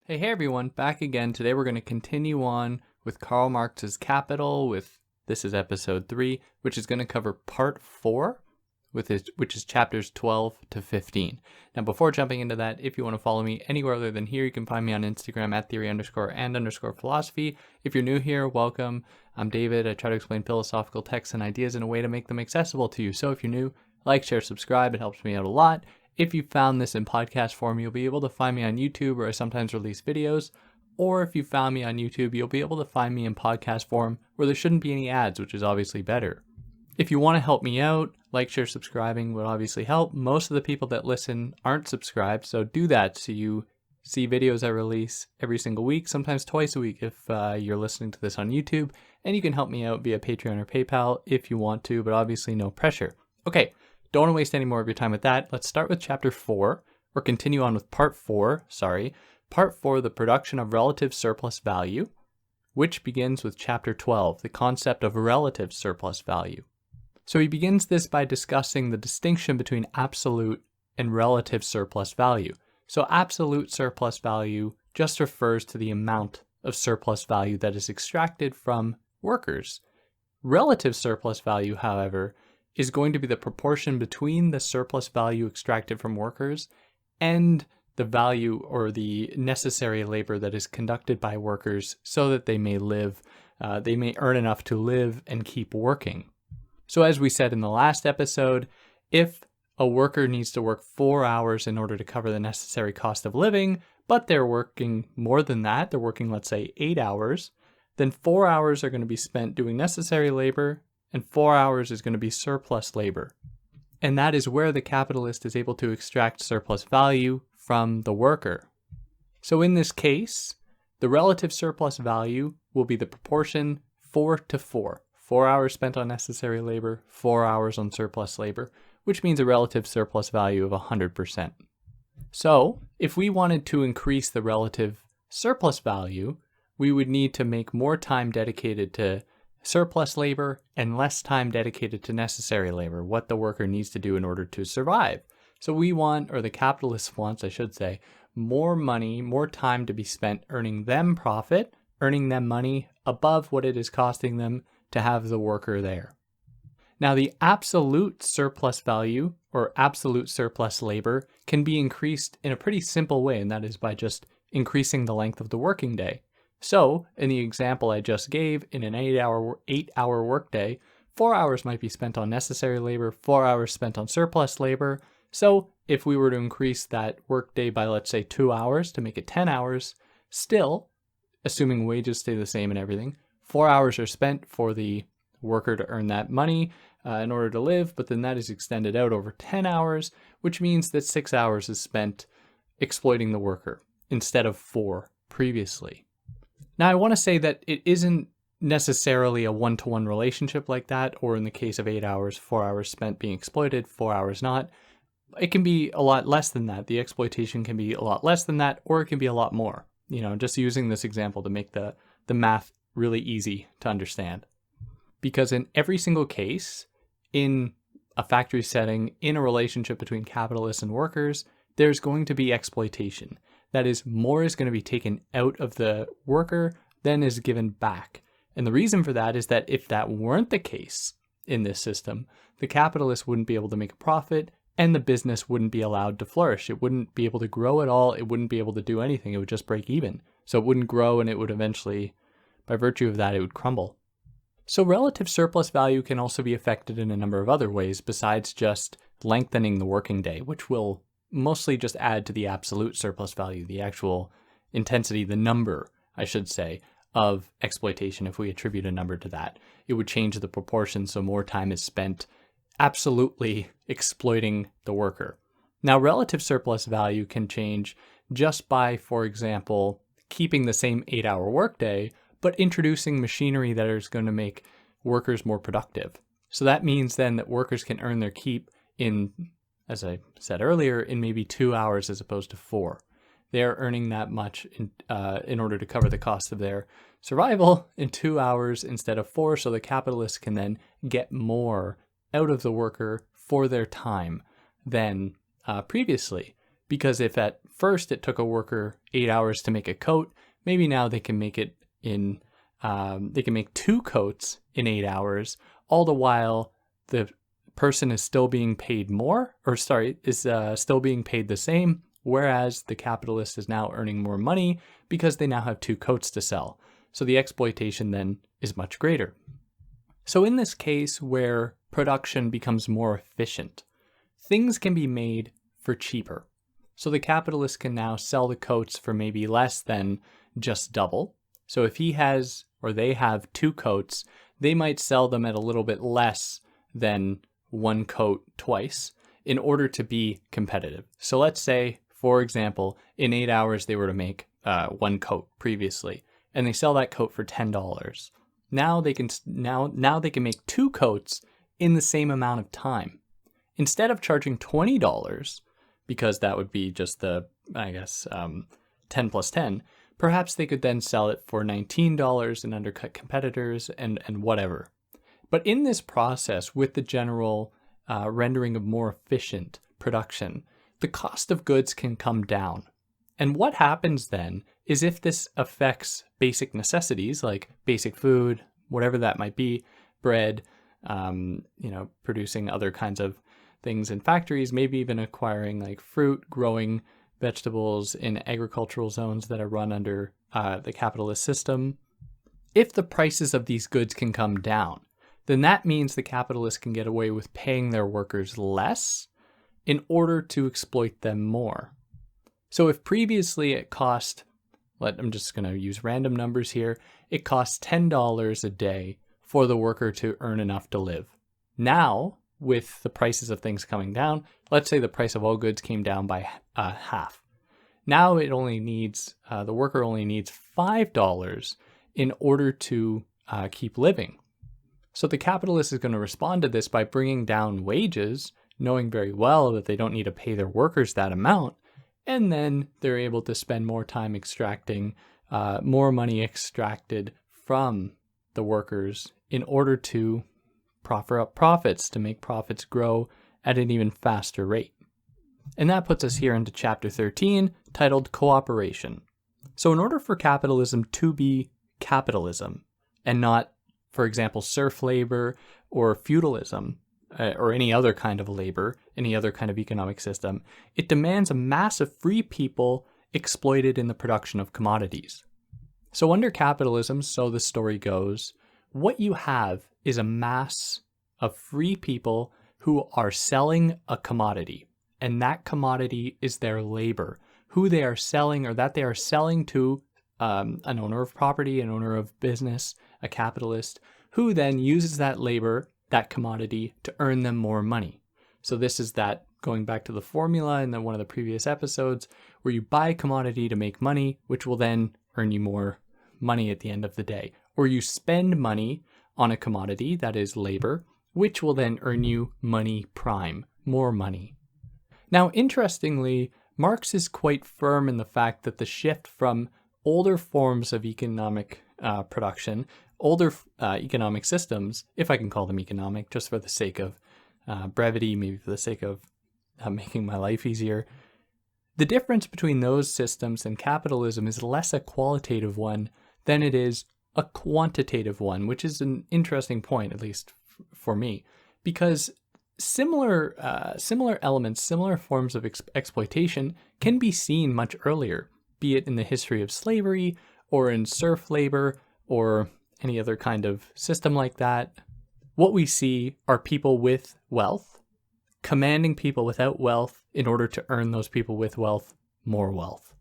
Hey everyone, back again. Today we're going to continue on with Karl Marx's Capital this is episode 3, which is going to cover part 4, which is chapters 12 to 15. Now before jumping into that, if you want to follow me anywhere other than here, you can find me on Instagram at theory_and_philosophy. If you're new here, welcome. I'm David. I try to explain philosophical texts and ideas in a way to make them accessible to you. So if you're new, like, share, subscribe. It helps me out a lot. If you found this in podcast form, you'll be able to find me on YouTube, where I sometimes release videos. Or if you found me on YouTube, you'll be able to find me in podcast form, where there shouldn't be any ads, which is obviously better. If you want to help me out, like, share, subscribing would obviously help. Most of the people that listen aren't subscribed, so do that so you see videos I release every single week, sometimes twice a week if you're listening to this on YouTube. And you can help me out via Patreon or PayPal if you want to, but obviously no pressure. Okay. Don't want to waste any more of your time with that. Let's start with chapter 4, or continue on with part 4, Part 4, the production of relative surplus value, which begins with chapter 12, the concept of relative surplus value. So he begins this by discussing the distinction between absolute and relative surplus value. So absolute surplus value just refers to the amount of surplus value that is extracted from workers. Relative surplus value, however, is going to be the proportion between the surplus value extracted from workers and the value or the necessary labor that is conducted by workers so that they may they may earn enough to live and keep working. So as we said in the last episode, if a worker needs to work 4 hours in order to cover the necessary cost of living, but they're working more than that, they're working, let's say, 8 hours, then 4 hours are going to be spent doing necessary labor, and 4 hours is going to be surplus labor. And that is where the capitalist is able to extract surplus value from the worker. So in this case, the relative surplus value will be the proportion 4 to 4. 4 hours spent on necessary labor, 4 hours on surplus labor, which means a relative surplus value of 100%. So if we wanted to increase the relative surplus value, we would need to make more time dedicated to surplus labor and less time dedicated to necessary labor, what the worker needs to do in order to survive. So we want, or the capitalist wants, I should say, more money, more time to be spent earning them profit, earning them money above what it is costing them to have the worker there. Now, the absolute surplus value or absolute surplus labor can be increased in a pretty simple way, and that is by just increasing the length of the working day. So, in the example I just gave, in an 8-hour workday, 4 hours might be spent on necessary labor, 4 hours spent on surplus labor. So, if we were to increase that workday by, let's say, 2 hours to make it 10 hours, still, assuming wages stay the same and everything, 4 hours are spent for the worker to earn that money in order to live, but then that is extended out over 10 hours, which means that 6 hours is spent exploiting the worker instead of 4 previously. Now, I want to say that it isn't necessarily a one-to-one relationship like that, or in the case of 8 hours, 4 hours spent being exploited, 4 hours not. It can be a lot less than that. The exploitation can be a lot less than that, or it can be a lot more. Just using this example to make the math really easy to understand. Because in every single case, in a factory setting, in a relationship between capitalists and workers, there's going to be exploitation. That is, more is going to be taken out of the worker than is given back. And the reason for that is that if that weren't the case in this system, the capitalist wouldn't be able to make a profit and the business wouldn't be allowed to flourish. It wouldn't be able to grow at all. It wouldn't be able to do anything. It would just break even. So it wouldn't grow, and it would eventually, by virtue of that, it would crumble. So relative surplus value can also be affected in a number of other ways besides just lengthening the working day, which will mostly just add to the absolute surplus value, the actual intensity, the number, I should say, of exploitation. If we attribute a number to that, it would change the proportion, so more time is spent absolutely exploiting the worker. Now, relative surplus value can change just by, for example, keeping the same 8-hour workday, but introducing machinery that is going to make workers more productive. So that means then that workers can earn their keep in, as I said earlier, in maybe 2 hours as opposed to 4. They are earning that much in order to cover the cost of their survival in 2 hours instead of 4, so the capitalists can then get more out of the worker for their time than previously. Because if at first it took a worker 8 hours to make a coat, maybe now they can make it in, they can make 2 coats in 8 hours, all the while the person is still being paid more, still being paid the same, whereas the capitalist is now earning more money because they now have 2 coats to sell. So the exploitation then is much greater. So in this case where production becomes more efficient, things can be made for cheaper. So the capitalist can now sell the coats for maybe less than just double. So if he has, or they have 2 coats, they might sell them at a little bit less than 1 coat twice in order to be competitive. So let's say, for example, in 8 hours they were to make 1 coat previously, and they sell that coat for $10. Now they can make 2 coats in the same amount of time. Instead of charging $20, because that would be just the, 10 plus 10, perhaps they could then sell it for $19 and undercut competitors and whatever. But in this process, with the general rendering of more efficient production, the cost of goods can come down. And what happens then is, if this affects basic necessities like basic food, whatever that might be, bread, producing other kinds of things in factories, maybe even acquiring like fruit, growing vegetables in agricultural zones that are run under the capitalist system. If the prices of these goods can come down, then that means the capitalists can get away with paying their workers less in order to exploit them more. So if previously it cost, I'm just going to use random numbers here, it costs $10 a day for the worker to earn enough to live. Now, with the prices of things coming down, let's say the price of all goods came down by half. Now it only needs, the worker only needs $5 in order to keep living. So the capitalist is going to respond to this by bringing down wages, knowing very well that they don't need to pay their workers that amount, and then they're able to spend more time extracting more money extracted from the workers in order to proffer up profits, to make profits grow at an even faster rate. And that puts us here into chapter 13, titled Cooperation. So in order for capitalism to be capitalism and not, for example, serf labor or feudalism, or any other kind of labor, any other kind of economic system, it demands a mass of free people exploited in the production of commodities. So under capitalism, so the story goes, what you have is a mass of free people who are selling a commodity, and that commodity is their labor, who they are selling, or that they are selling to an owner of property, an owner of business, a capitalist, who then uses that labor, that commodity, to earn them more money. So this is that, going back to the formula in one of the previous episodes, where you buy a commodity to make money, which will then earn you more money at the end of the day. Or you spend money on a commodity, that is labor, which will then earn you money prime, more money. Now, interestingly, Marx is quite firm in the fact that the shift from older forms of economic production, older economic systems, if I can call them economic, just for the sake of brevity, maybe for the sake of making my life easier, the difference between those systems and capitalism is less a qualitative one than it is a quantitative one, which is an interesting point, at least for me, because similar elements, similar forms of exploitation can be seen much earlier, be it in the history of slavery or in serf labor or any other kind of system like that. What we see are people with wealth commanding people without wealth in order to earn those people with wealth more wealth.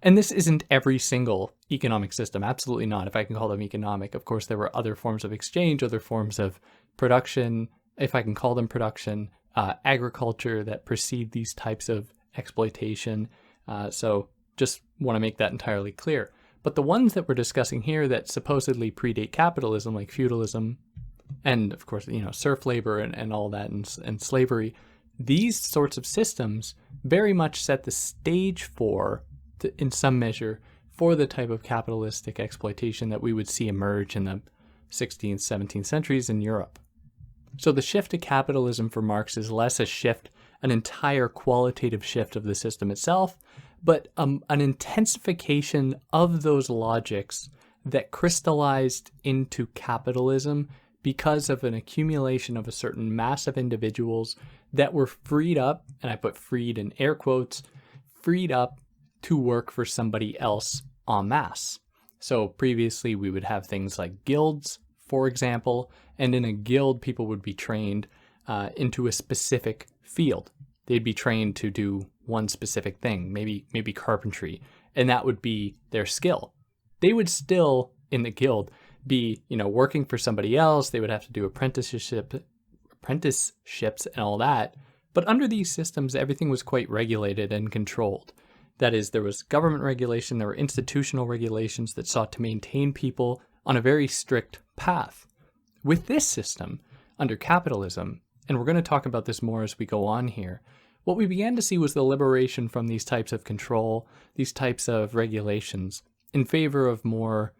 And this isn't every single economic system, absolutely not. If I can call them economic, of course, there were other forms of exchange, other forms of production, if I can call them production, agriculture that precede these types of exploitation. So just want to make that entirely clear. But the ones that we're discussing here that supposedly predate capitalism, like feudalism, and of course, serf labor and all that, and slavery, these sorts of systems very much set the stage for, in some measure, for the type of capitalistic exploitation that we would see emerge in the 16th, 17th centuries in Europe. So the shift to capitalism for Marx is less a shift an entire qualitative shift of the system itself, but an intensification of those logics that crystallized into capitalism because of an accumulation of a certain mass of individuals that were freed up, and I put freed in air quotes, freed up to work for somebody else en masse. So previously we would have things like guilds, for example, and in a guild people would be trained into a specific field. They'd be trained to do one specific thing, maybe carpentry, and that would be their skill. They would still, in the guild, be, working for somebody else. They would have to do apprenticeships and all that. But under these systems, everything was quite regulated and controlled. That is, there was government regulation, there were institutional regulations that sought to maintain people on a very strict path. With this system, under capitalism, and we're going to talk about this more as we go on here, what we began to see was the liberation from these types of control, these types of regulations, in favor of more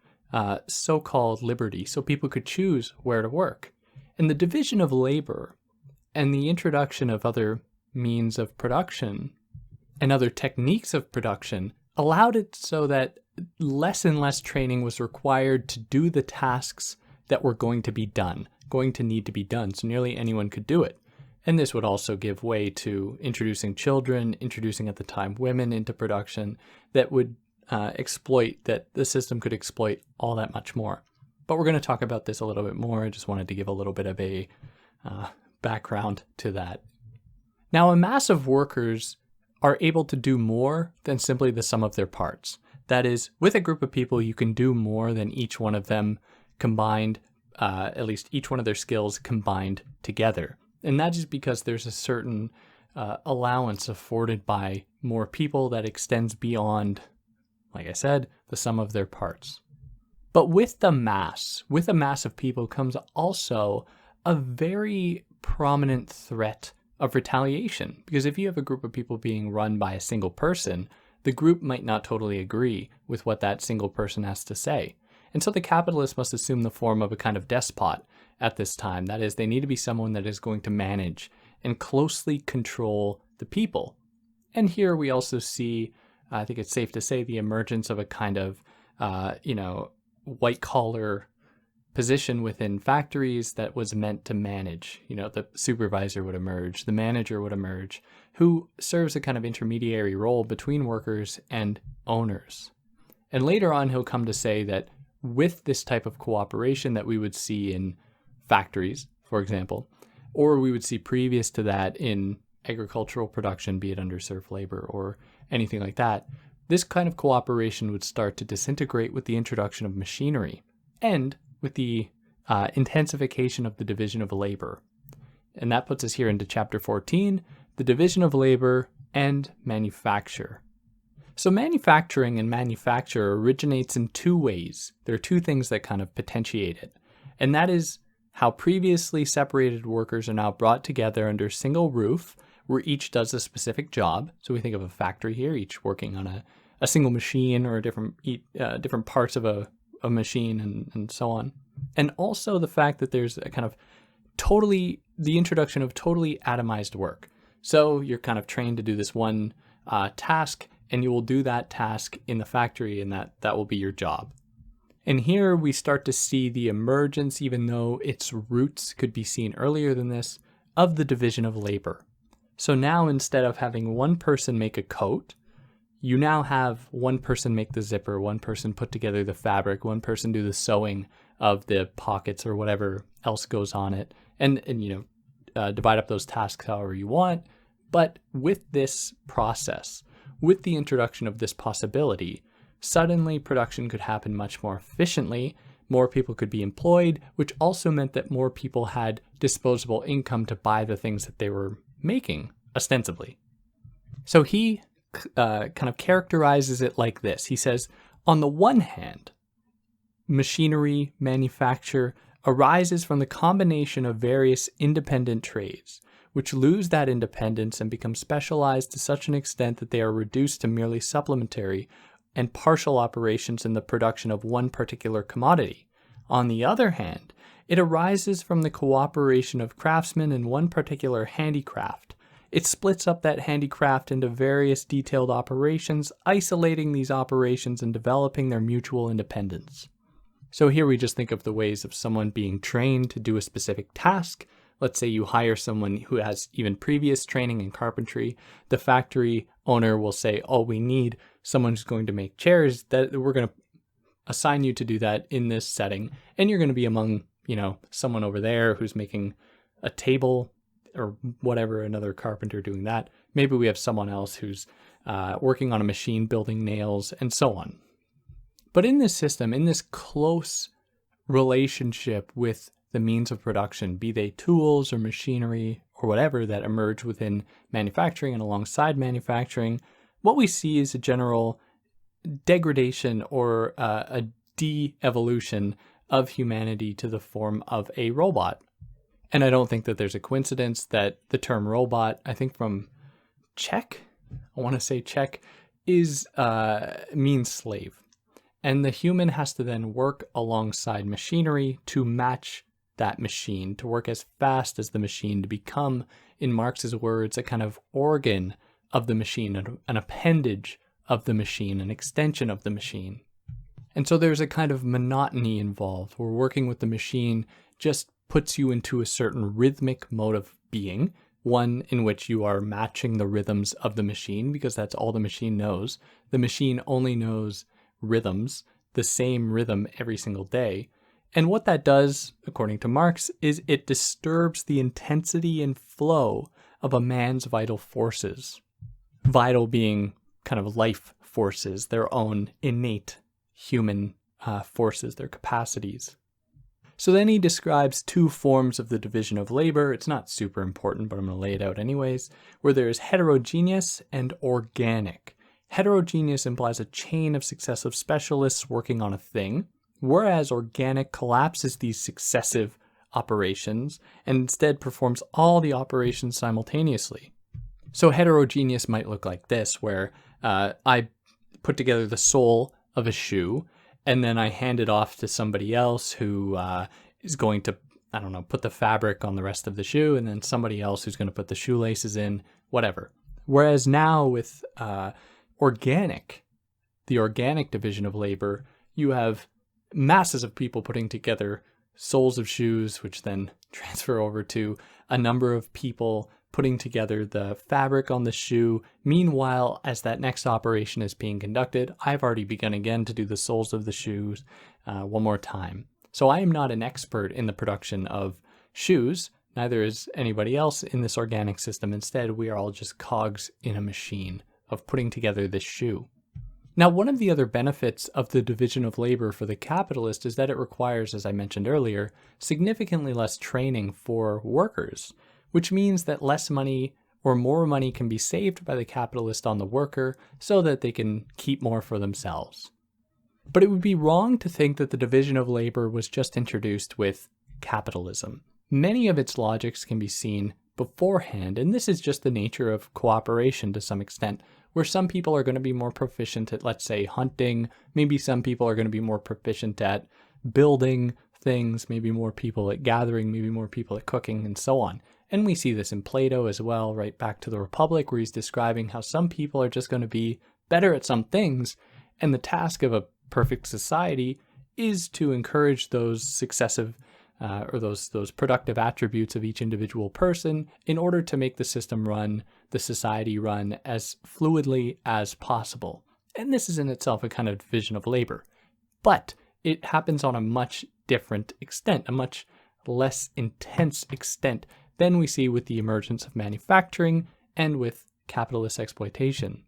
so-called liberty, so people could choose where to work. And the division of labor and the introduction of other means of production and other techniques of production allowed it so that less and less training was required to do the tasks that were going to need to be done, so nearly anyone could do it. And this would also give way to introducing children, introducing at the time women into production that would that the system could exploit all that much more. But we're going to talk about this a little bit more. I just wanted to give a little bit of a background to that. Now, a mass of workers are able to do more than simply the sum of their parts. That is, with a group of people, you can do more than each one of them combined, at least each one of their skills combined together. And that is because there's a certain allowance afforded by more people that extends beyond, like I said, the sum of their parts. But with a mass of people comes also a very prominent threat of retaliation. Because if you have a group of people being run by a single person, the group might not totally agree with what that single person has to say. And so the capitalist must assume the form of a kind of despot at this time. That is, they need to be someone that is going to manage and closely control the people. And here we also see, I think it's safe to say, the emergence of a kind of, white-collar position within factories that was meant to manage. The supervisor would emerge, the manager would emerge, who serves a kind of intermediary role between workers and owners. And later on, he'll come to say that with this type of cooperation that we would see in factories, for example, or we would see previous to that in agricultural production, be it under serf labor or anything like that, this kind of cooperation would start to disintegrate with the introduction of machinery and with the intensification of the division of labor. And that puts us here into chapter 14, the division of labor and manufacture. So manufacturing and manufacture originates in two ways. There are two things that kind of potentiate it. And that is how previously separated workers are now brought together under a single roof where each does a specific job. So we think of a factory here, each working on a single machine or different parts of a machine and so on. And also the fact that there's a kind of the introduction of totally atomized work. So you're kind of trained to do this one task, and you will do that task in the factory, and that will be your job. And here we start to see the emergence, even though its roots could be seen earlier than this, of the division of labor. So now instead of having one person make a coat, you now have one person make the zipper, one person put together the fabric, one person do the sewing of the pockets or whatever else goes on it, and divide up those tasks however you want. But with this process, with the introduction of this possibility, suddenly production could happen much more efficiently, more people could be employed, which also meant that more people had disposable income to buy the things that they were making, ostensibly. So he kind of characterizes it like this. He says, on the one hand, machinery manufacture arises from the combination of various independent trades, which lose that independence and become specialized to such an extent that they are reduced to merely supplementary and partial operations in the production of one particular commodity. On the other hand, it arises from the cooperation of craftsmen in one particular handicraft it splits up that handicraft into various detailed operations, isolating these operations and developing their mutual independence. So here we just think of the ways of someone being trained to do a specific task. Let's say you hire someone who has even previous training in carpentry. The factory owner will say, oh, we need someone who's going to make chairs, that we're going to assign you to do that in this setting. And you're going to be among, someone over there who's making a table or whatever, another carpenter doing that. Maybe we have someone else who's working on a machine, building nails, and so on. But in this system, in this close relationship with the means of production, be they tools or machinery or whatever that emerge within manufacturing and alongside manufacturing, what we see is a general degradation or a de-evolution of humanity to the form of a robot. And I don't think that there's a coincidence that the term robot, I think from Czech, is means slave. And the human has to then work alongside machinery to match that machine, to work as fast as the machine, to become, in Marx's words, a kind of organ of the machine, an appendage of the machine, an extension of the machine. And so there's a kind of monotony involved, where working with the machine just puts you into a certain rhythmic mode of being, one in which you are matching the rhythms of the machine, because that's all the machine knows. The machine only knows rhythms, the same rhythm every single day. And what that does, according to Marx, is it disturbs the intensity and flow of a man's vital forces. Vital being kind of life forces, their own innate human forces, their capacities. So then he describes two forms of the division of labor. It's not super important, but I'm going to lay it out anyways, where there is heterogeneous and organic. Heterogeneous implies a chain of successive specialists working on a thing, whereas organic collapses these successive operations and instead performs all the operations simultaneously. So heterogeneous might look like this, where I put together the sole of a shoe, and then I hand it off to somebody else who is going to, put the fabric on the rest of the shoe, and then somebody else who's going to put the shoelaces in, whatever. Whereas now with the organic division of labor, you have masses of people putting together soles of shoes, which then transfer over to a number of people putting together the fabric on the shoe. Meanwhile, as that next operation is being conducted, I've already begun again to do the soles of the shoes one more time. So I am not an expert in the production of shoes, neither is anybody else in this organic system. Instead, we are all just cogs in a machine of putting together this shoe. Now, one of the other benefits of the division of labor for the capitalist is that it requires, as I mentioned earlier, significantly less training for workers, which means that less money or more money can be saved by the capitalist on the worker so that they can keep more for themselves. But it would be wrong to think that the division of labor was just introduced with capitalism. Many of its logics can be seen beforehand, and this is just the nature of cooperation to some extent, where some people are going to be more proficient at, let's say, hunting. Maybe some people are going to be more proficient at building things, maybe more people at gathering, maybe more people at cooking, and so on. And we see this in Plato as well, right back to the Republic, where he's describing how some people are just going to be better at some things, and the task of a perfect society is to encourage those successive or those productive attributes of each individual person in order to make the system run, the society run as fluidly as possible. And this is in itself a kind of division of labor. But it happens on a much different extent, a much less intense extent than we see with the emergence of manufacturing and with capitalist exploitation.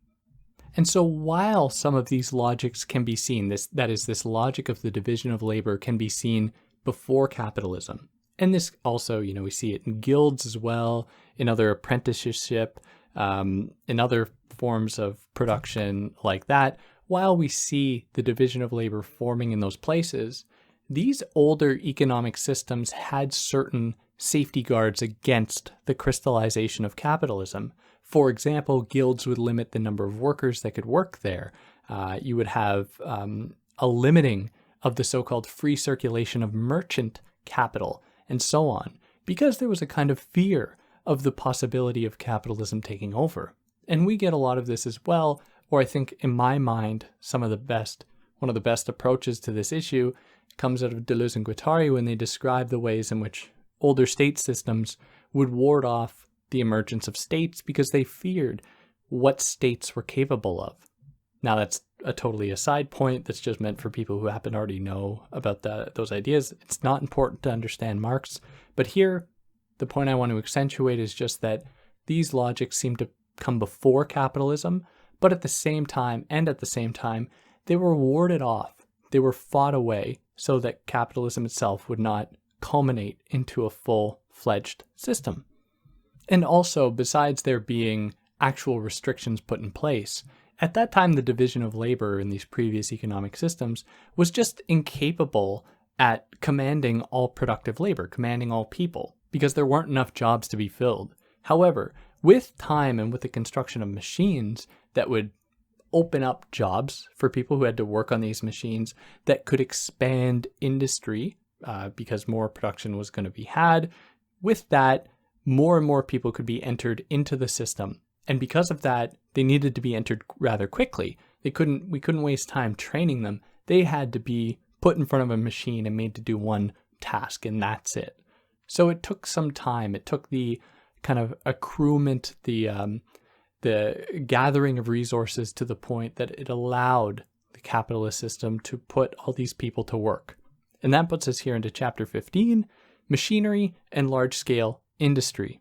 And so while some of these logics can be seen, this logic of the division of labor can be seen before capitalism. And this also, we see it in guilds as well, in other apprenticeship, in other forms of production like that. While we see the division of labor forming in those places, these older economic systems had certain safety guards against the crystallization of capitalism. For example, guilds would limit the number of workers that could work there. You would have a limiting of the so-called free circulation of merchant capital, and so on, because there was a kind of fear of the possibility of capitalism taking over. And we get a lot of this as well, or I think in my mind, one of the best approaches to this issue comes out of Deleuze and Guattari when they describe the ways in which older state systems would ward off the emergence of states because they feared what states were capable of. Now that's a totally aside point that's just meant for people who happen to already know about those ideas. It's not important to understand Marx, but here the point I want to accentuate is just that these logics seem to come before capitalism, but at the same time, they were warded off. They were fought away so that capitalism itself would not culminate into a full-fledged system. And also, besides there being actual restrictions put in place, at that time the division of labor in these previous economic systems was just incapable at commanding all productive labor, commanding all people, because there weren't enough jobs to be filled. However, with time and with the construction of machines that would open up jobs for people who had to work on these machines, that could expand industry because more production was going to be had, with that, more and more people could be entered into the system. And because of that, they needed to be entered rather quickly. We couldn't waste time training them. They had to be put in front of a machine and made to do one task, and that's it. So it took some time. It took the kind of accruement, the gathering of resources to the point that it allowed the capitalist system to put all these people to work. And that puts us here into chapter 15, machinery and large-scale industry.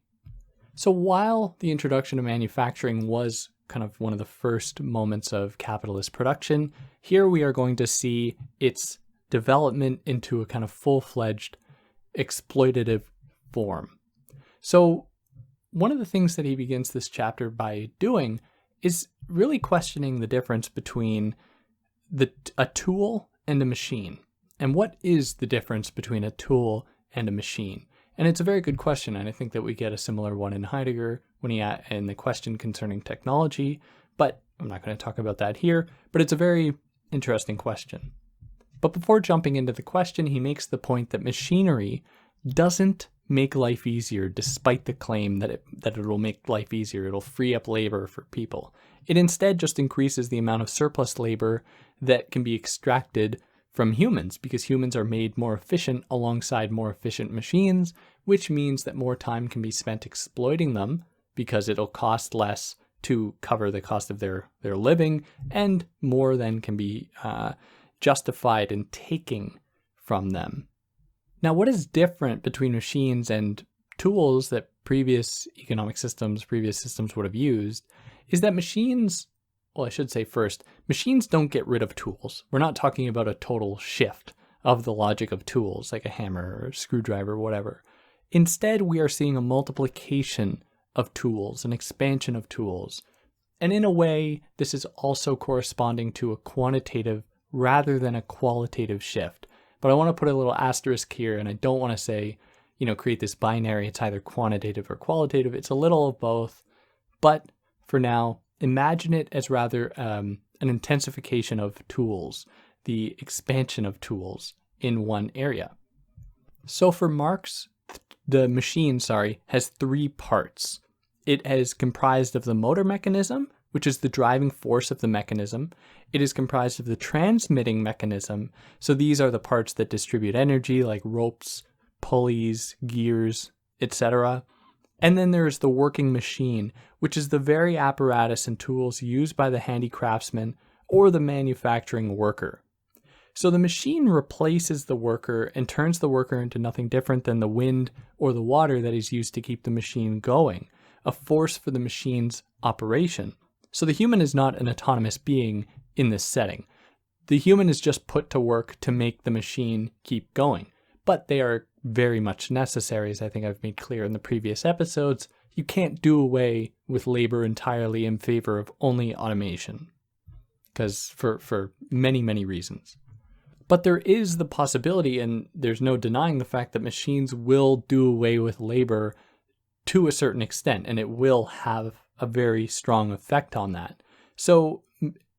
So while the introduction of manufacturing was kind of one of the first moments of capitalist production, here we are going to see its development into a kind of full-fledged exploitative form. So one of the things that he begins this chapter by doing is really questioning the difference between a tool and a machine. And what is the difference between a tool and a machine? And it's a very good question, and I think that we get a similar one in Heidegger when in the question concerning technology, but I'm not going to talk about that here, but it's a very interesting question. But before jumping into the question, he makes the point that machinery doesn't make life easier, despite the claim that it will make life easier, it'll free up labor for people. It instead just increases the amount of surplus labor that can be extracted from humans, because humans are made more efficient alongside more efficient machines, which means that more time can be spent exploiting them because it'll cost less to cover the cost of their living, and more then can be justified in taking from them. Now, what is different between machines and tools that previous systems would have used is that machines, well, I should say first, machines don't get rid of tools. We're not talking about a total shift of the logic of tools, like a hammer or a screwdriver or whatever. Instead, we are seeing a multiplication of tools, an expansion of tools. And in a way, this is also corresponding to a quantitative rather than a qualitative shift. But I want to put a little asterisk here, and I don't want to say, create this binary, it's either quantitative or qualitative. It's a little of both. But for now, imagine it as rather an intensification of tools, the expansion of tools in one area. So for Marx, the machine, has three parts. It is comprised of the motor mechanism, which is the driving force of the mechanism. It is comprised of the transmitting mechanism. So these are the parts that distribute energy, like ropes, pulleys, gears, etc. And then there is the working machine, which is the very apparatus and tools used by the handicraftsman or the manufacturing worker. So the machine replaces the worker and turns the worker into nothing different than the wind or the water that is used to keep the machine going, a force for the machine's operation. So the human is not an autonomous being in this setting. The human is just put to work to make the machine keep going. But they are very much necessary, as I think I've made clear in the previous episodes. You can't do away with labor entirely in favor of only automation, because for many, many reasons. But there is the possibility, and there's no denying the fact that machines will do away with labor to a certain extent, and it will have a very strong effect on that. So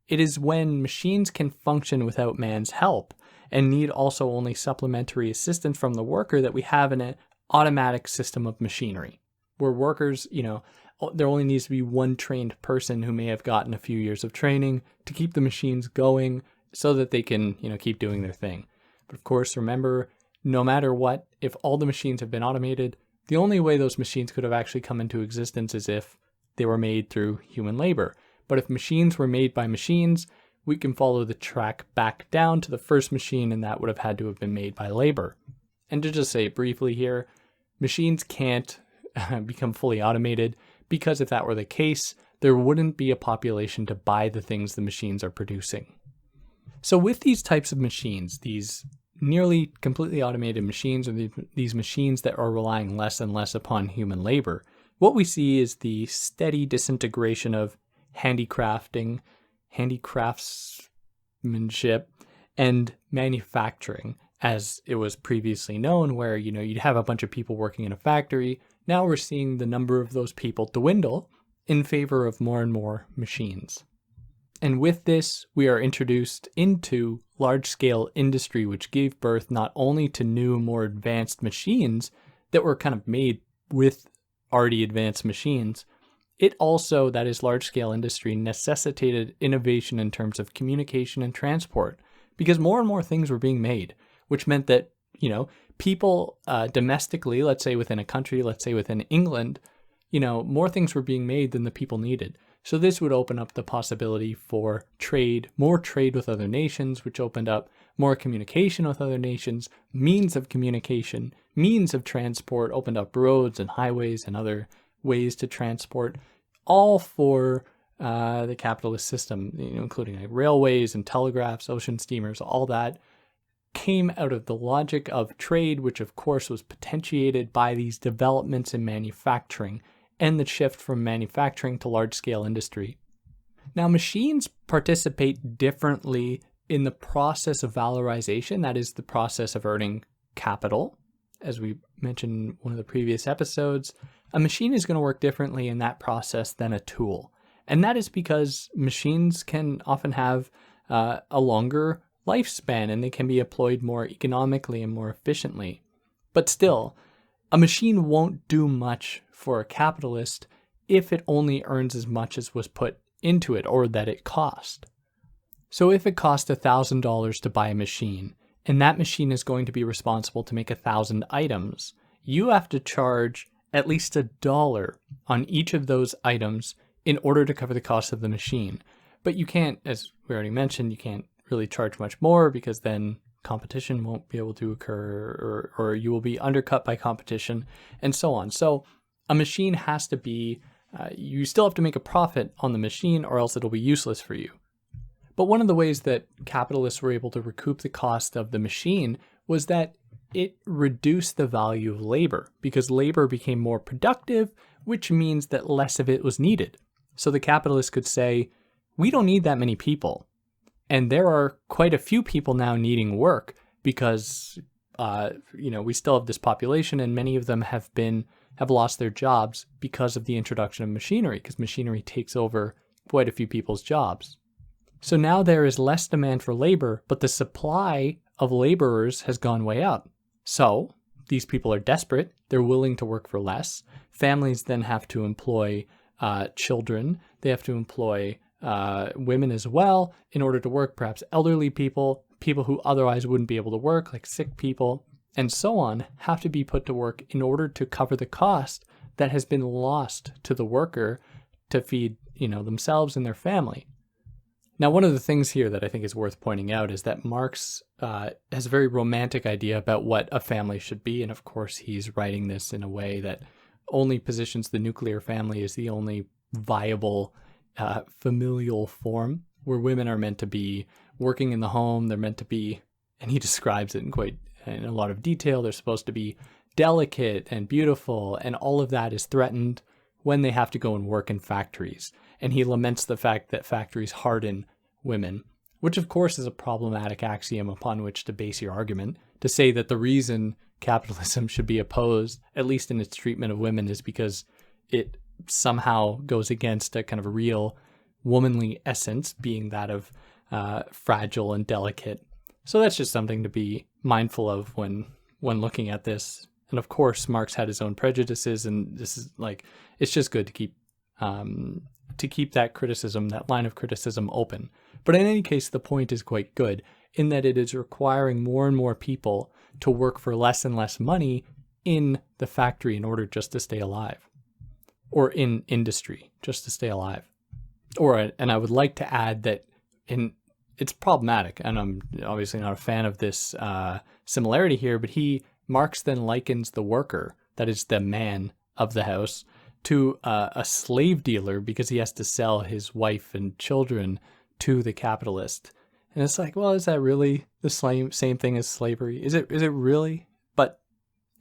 it is when machines can function without man's help and need also only supplementary assistance from the worker that we have an automatic system of machinery. where workers, there only needs to be one trained person who may have gotten a few years of training to keep the machines going so that they can, keep doing their thing. But of course, remember, no matter what, if all the machines have been automated, the only way those machines could have actually come into existence is if they were made through human labor. But if machines were made by machines, we can follow the track back down to the first machine, and that would have had to have been made by labor. And to just say it briefly here, machines can't become fully automated, because if that were the case, there wouldn't be a population to buy the things the machines are producing. So with these types of machines, these nearly completely automated machines, or these machines that are relying less and less upon human labor, what we see is the steady disintegration of handicraftsmanship, and manufacturing, as it was previously known, where, you'd have a bunch of people working in a factory. Now we're seeing the number of those people dwindle in favor of more and more machines. And with this, we are introduced into large-scale industry, which gave birth not only to new, more advanced machines that were kind of made with already advanced machines, it also, that is large-scale industry, necessitated innovation in terms of communication and transport, because more and more things were being made, which meant that, people domestically, let's say within a country, let's say within England, more things were being made than the people needed. So this would open up the possibility for trade, more trade with other nations, which opened up more communication with other nations, means of communication, means of transport, opened up roads and highways and other ways to transport, all for the capitalist system, including like railways and telegraphs, ocean steamers, all that came out of the logic of trade, which of course was potentiated by these developments in manufacturing and the shift from manufacturing to large-scale industry. Now, machines participate differently in the process of valorization, that is the process of earning capital. As we mentioned in one of the previous episodes, a machine is going to work differently in that process than a tool. And that is because machines can often have a longer lifespan, and they can be employed more economically and more efficiently. But still, a machine won't do much for a capitalist if it only earns as much as was put into it or that it cost. So if it cost $1,000 to buy a machine, and that machine is going to be responsible to make 1,000 items, you have to charge at least $1 on each of those items in order to cover the cost of the machine. But you can't, as we already mentioned, you can't really charge much more, because then competition won't be able to occur, or you will be undercut by competition, and so on. So a machine has to be, you still have to make a profit on the machine, or else it'll be useless for you. But one of the ways that capitalists were able to recoup the cost of the machine was that it reduced the value of labor, because labor became more productive, which means that less of it was needed. So the capitalists could say, we don't need that many people. And there are quite a few people now needing work, because, we still have this population, and many of them have lost their jobs because of the introduction of machinery, because machinery takes over quite a few people's jobs. So now there is less demand for labor, but the supply of laborers has gone way up. So these people are desperate. They're willing to work for less. Families then have to employ children. They have to employ women as well in order to work, perhaps elderly people, people who otherwise wouldn't be able to work, like sick people, and so on, have to be put to work in order to cover the cost that has been lost to the worker to feed, themselves and their family. Now, one of the things here that I think is worth pointing out is that Marx has a very romantic idea about what a family should be. And of course, he's writing this in a way that only positions the nuclear family as the only viable familial form, where women are meant to be working in the home. They're meant to be, and he describes it in a lot of detail, they're supposed to be delicate and beautiful, and all of that is threatened when they have to go and work in factories. And he laments the fact that factories harden women, which of course is a problematic axiom upon which to base your argument, to say that the reason capitalism should be opposed, at least in its treatment of women, is because it somehow goes against a kind of real womanly essence, being that of fragile and delicate. So that's just something to be mindful of when looking at this And of course, Marx had his own prejudices, and this is like, it's just good to keep that criticism, that line of criticism open. But in any case, the point is quite good in that it is requiring more and more people to work for less and less money in the factory in order just to stay alive, or in industry just to stay alive. And I would like to add that it's problematic, and I'm obviously not a fan of this similarity here, but Marx then likens the worker, that is the man of the house, to a slave dealer because he has to sell his wife and children to the capitalist. And it's like, well, is that really the same thing as slavery? Is it really? But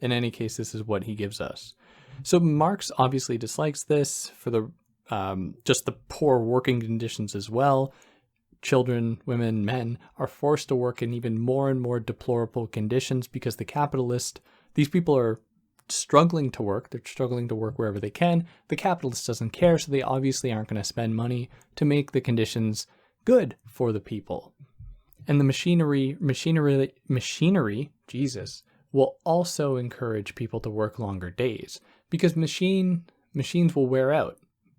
in any case, this is what he gives us. So Marx obviously dislikes this for the just the poor working conditions as well. Children, women, men are forced to work in even more and more deplorable conditions because these people are struggling to work. They're struggling to work wherever they can. The capitalist doesn't care, so they obviously aren't going to spend money to make the conditions good for the people. And the machinery, Jesus, will also encourage people to work longer days because machines will wear out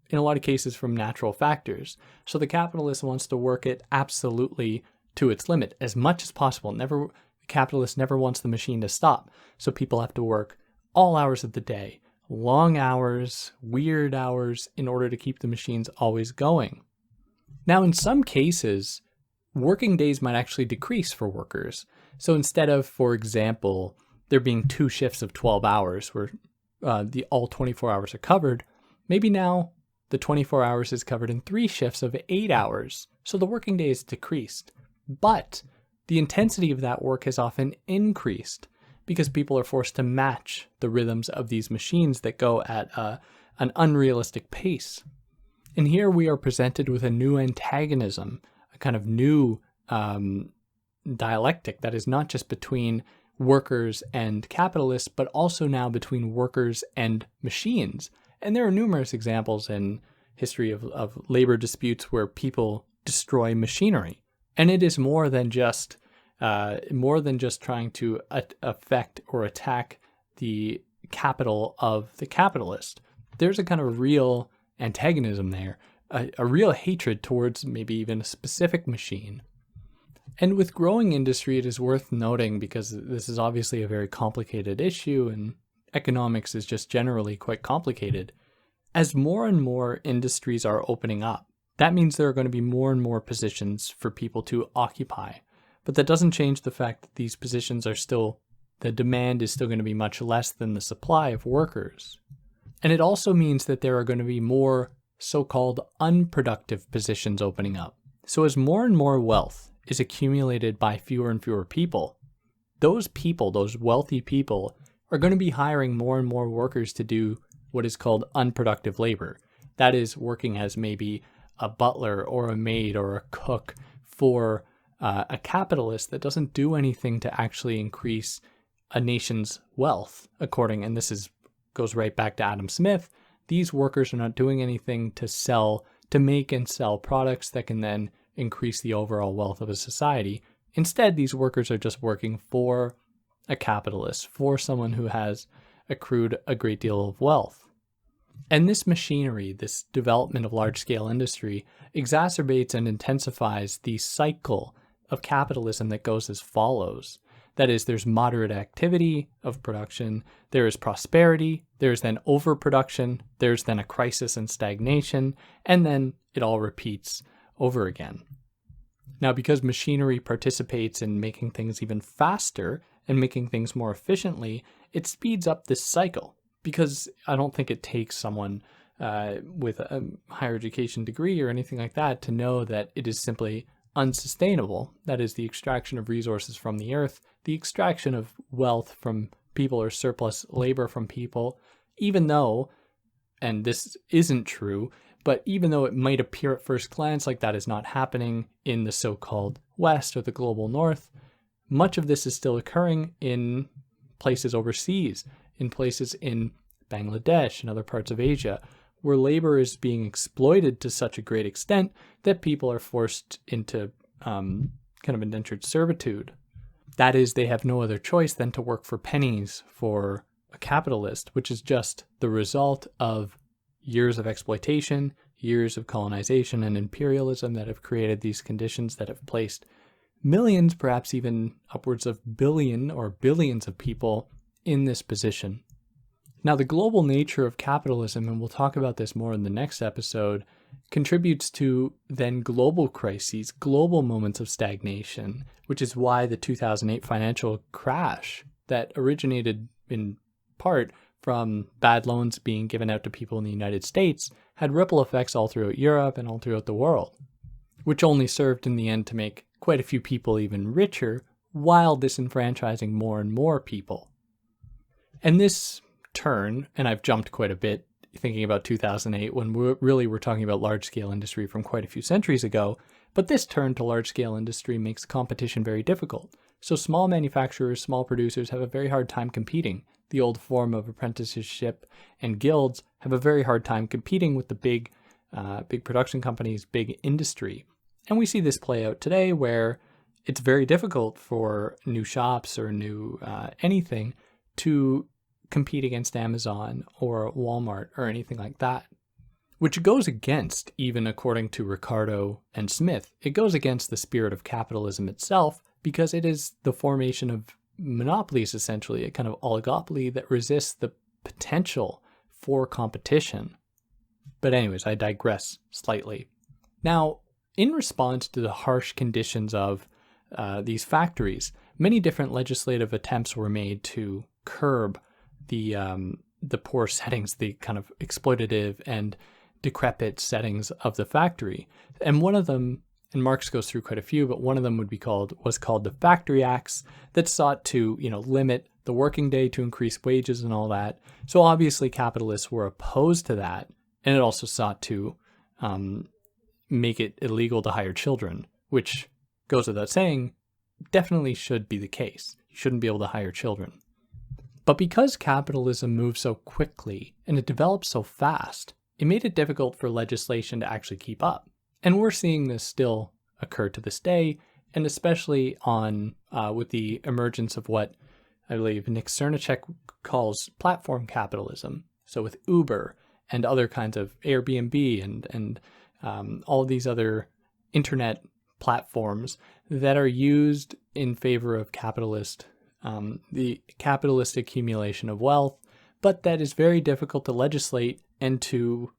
in a lot of cases from natural factors. So the capitalist wants to work it absolutely to its limit as much as possible. The capitalist never wants the machine to stop. So people have to work all hours of the day, long hours, weird hours, in order to keep the machines always going. Now, in some cases, working days might actually decrease for workers. So instead of, for example, there being 2 shifts of 12 hours where all 24 hours are covered, maybe now the 24 hours is covered in 3 shifts of 8 hours. So the working day is decreased. But the intensity of that work has often increased because people are forced to match the rhythms of these machines that go at an unrealistic pace. And here we are presented with a new antagonism, a kind of new dialectic that is not just between workers and capitalists, but also now between workers and machines. And there are numerous examples in history of labor disputes where people destroy machinery. And it is more than just trying to affect or attack the capital of the capitalist. There's a kind of real antagonism there, a real hatred towards maybe even a specific machine. And with growing industry, it is worth noting, because this is obviously a very complicated issue and economics is just generally quite complicated. As more and more industries are opening up, that means there are going to be more and more positions for people to occupy. But that doesn't change the fact that these positions the demand is still going to be much less than the supply of workers. And it also means that there are going to be more so-called unproductive positions opening up. So as more and more wealth is accumulated by fewer and fewer people, those wealthy people, are going to be hiring more and more workers to do what is called unproductive labor. That is working as maybe a butler or a maid or a cook for a capitalist that doesn't do anything to actually increase a nation's wealth. And this goes right back to Adam Smith. These workers are not doing anything to make and sell products that can then increase the overall wealth of a society. Instead, these workers are just working for a capitalist, for someone who has accrued a great deal of wealth. And this machinery, this development of large-scale industry, exacerbates and intensifies the cycle of capitalism that goes as follows. That is, there's moderate activity of production, there is prosperity, there's then overproduction, there's then a crisis and stagnation, and then it all repeats over again. Now, because machinery participates in making things even faster and making things more efficiently, it speeds up this cycle, because I don't think it takes someone with a higher education degree or anything like that to know that it is simply unsustainable. That is, the extraction of resources from the earth, the extraction of wealth from people or surplus labor from people, even though, and this isn't true, but even though it might appear at first glance like that is not happening in the so-called West or the global North, much of this is still occurring in places overseas, in places in Bangladesh and other parts of Asia, where labor is being exploited to such a great extent that people are forced into kind of indentured servitude. That is, they have no other choice than to work for pennies for a capitalist, which is just the result of years of exploitation, years of colonization and imperialism that have created these conditions that have placed millions, perhaps even upwards of billion or billions of people in this position. Now, the global nature of capitalism, and we'll talk about this more in the next episode, contributes to then global crises, global moments of stagnation, which is why the 2008 financial crash that originated in part from bad loans being given out to people in the United States had ripple effects all throughout Europe and all throughout the world, which only served in the end to make quite a few people even richer while disenfranchising more and more people. And this turn, and I've jumped quite a bit thinking about 2008 when we're talking about large-scale industry from quite a few centuries ago, but this turn to large-scale industry makes competition very difficult. So small manufacturers, small producers have a very hard time competing. The old form of apprenticeship and guilds have a very hard time competing with the big production companies, big industry. And we see this play out today where it's very difficult for new shops or new anything to compete against Amazon or Walmart or anything like that, which goes against, even according to Ricardo and Smith, it goes against the spirit of capitalism itself because it is the formation of monopolies, essentially, a kind of oligopoly that resists the potential for competition. But anyways, I digress slightly. Now, in response to the harsh conditions of these factories, many different legislative attempts were made to curb the poor settings, the kind of exploitative and decrepit settings of the factory. And one of them, and Marx goes through quite a few, but one of them was called the Factory Acts that sought to, limit the working day to increase wages and all that. So obviously capitalists were opposed to that. And it also sought to make it illegal to hire children, which goes without saying, definitely should be the case. You shouldn't be able to hire children. But because capitalism moves so quickly and it develops so fast, it made it difficult for legislation to actually keep up. And we're seeing this still occur to this day, and especially with the emergence of what I believe Nick Cernacek calls platform capitalism. So with Uber and other kinds of Airbnb and all of these other internet platforms that are used in favor of the capitalist accumulation of wealth, but that is very difficult to legislate and to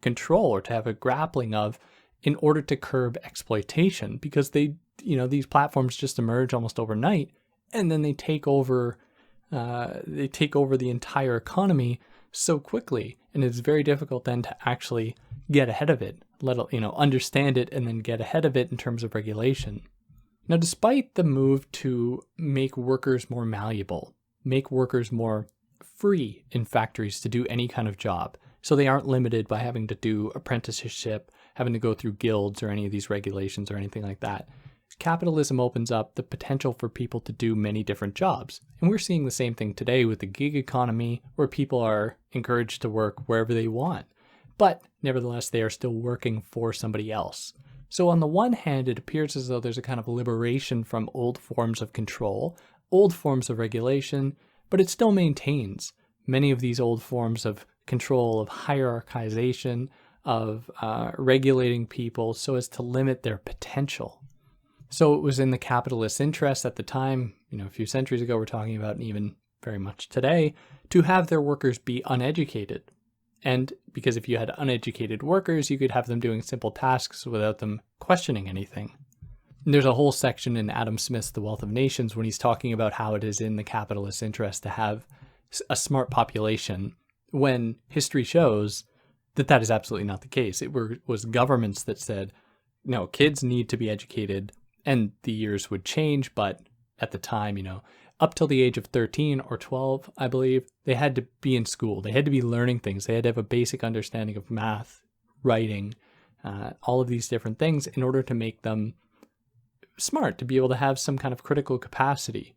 control or to have a grappling of in order to curb exploitation, because these platforms just emerge almost overnight and then they take over the entire economy so quickly, and it's very difficult then to actually get ahead of it, understand it and then get ahead of it in terms of regulation. Now, despite the move to make workers more malleable, make workers more free in factories to do any kind of job, so they aren't limited by having to do apprenticeship, having to go through guilds or any of these regulations or anything like that, capitalism opens up the potential for people to do many different jobs. And we're seeing the same thing today with the gig economy, where people are encouraged to work wherever they want. But nevertheless, they are still working for somebody else. So on the one hand, it appears as though there's a kind of liberation from old forms of control, old forms of regulation, but it still maintains many of these old forms of control, of hierarchization, of regulating people so as to limit their potential. So it was in the capitalist interest at the time, a few centuries ago we're talking about, and even very much today, to have their workers be uneducated. And because if you had uneducated workers, you could have them doing simple tasks without them questioning anything. And there's a whole section in Adam Smith's The Wealth of Nations when he's talking about how it is in the capitalist interest to have a smart population, when history shows that that is absolutely not the case. It was governments that said, no, kids need to be educated, and the years would change, but at the time, up till the age of 13 or 12, I believe, they had to be in school. They had to be learning things. They had to have a basic understanding of math, writing, all of these different things in order to make them smart, to be able to have some kind of critical capacity.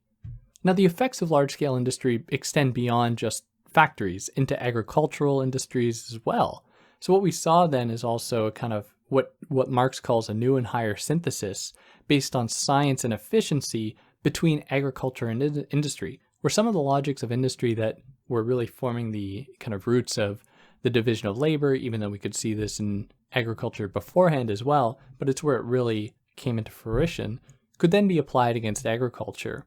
Now, the effects of large-scale industry extend beyond just factories into agricultural industries as well. So what we saw then is also a kind of what Marx calls a new and higher synthesis based on science and efficiency between agriculture and industry, where some of the logics of industry that were really forming the kind of roots of the division of labor, even though we could see this in agriculture beforehand as well, but it's where it really came into fruition, could then be applied against agriculture.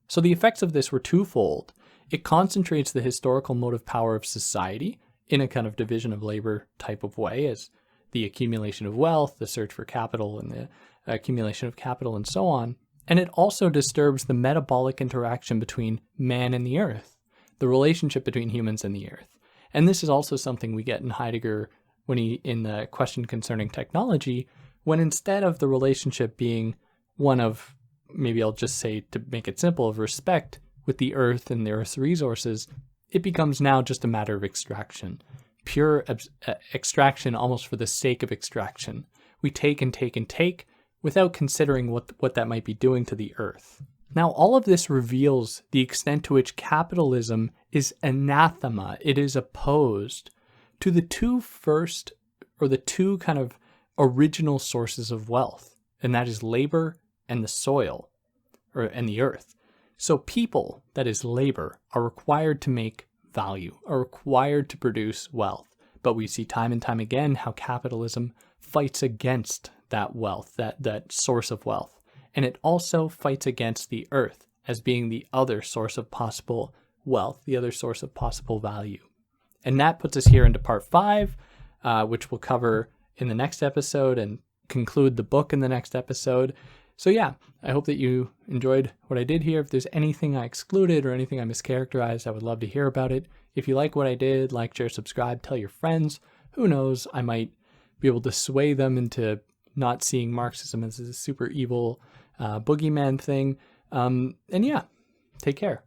So the effects of this were twofold. It concentrates the historical motive power of society in a kind of division of labor type of way, as the accumulation of wealth, the search for capital, and the accumulation of capital, and so on. And it also disturbs the metabolic interaction between man and the earth, the relationship between humans and the earth. And this is also something we get in Heidegger in the question concerning technology, when instead of the relationship being one of, maybe I'll just say to make it simple, of respect with the earth and the earth's resources, it becomes now just a matter of extraction. Pure extraction almost for the sake of extraction. We take and take and take without considering what that might be doing to the earth. Now, all of this reveals the extent to which capitalism is anathema. It is opposed to the two kind of original sources of wealth, and that is labor and the soil, and the earth. So people, that is labor, are required to make value, are required to produce wealth. But we see time and time again how capitalism fights against that wealth, that source of wealth. And it also fights against the earth as being the other source of possible wealth, the other source of possible value. And that puts us here into part 5, which we'll cover in the next episode and conclude the book in the next episode. So yeah, I hope that you enjoyed what I did here. If there's anything I excluded or anything I mischaracterized, I would love to hear about it. If you like what I did, like, share, subscribe, tell your friends. Who knows, I might be able to sway them into not seeing Marxism as a super evil boogeyman thing. And yeah, take care.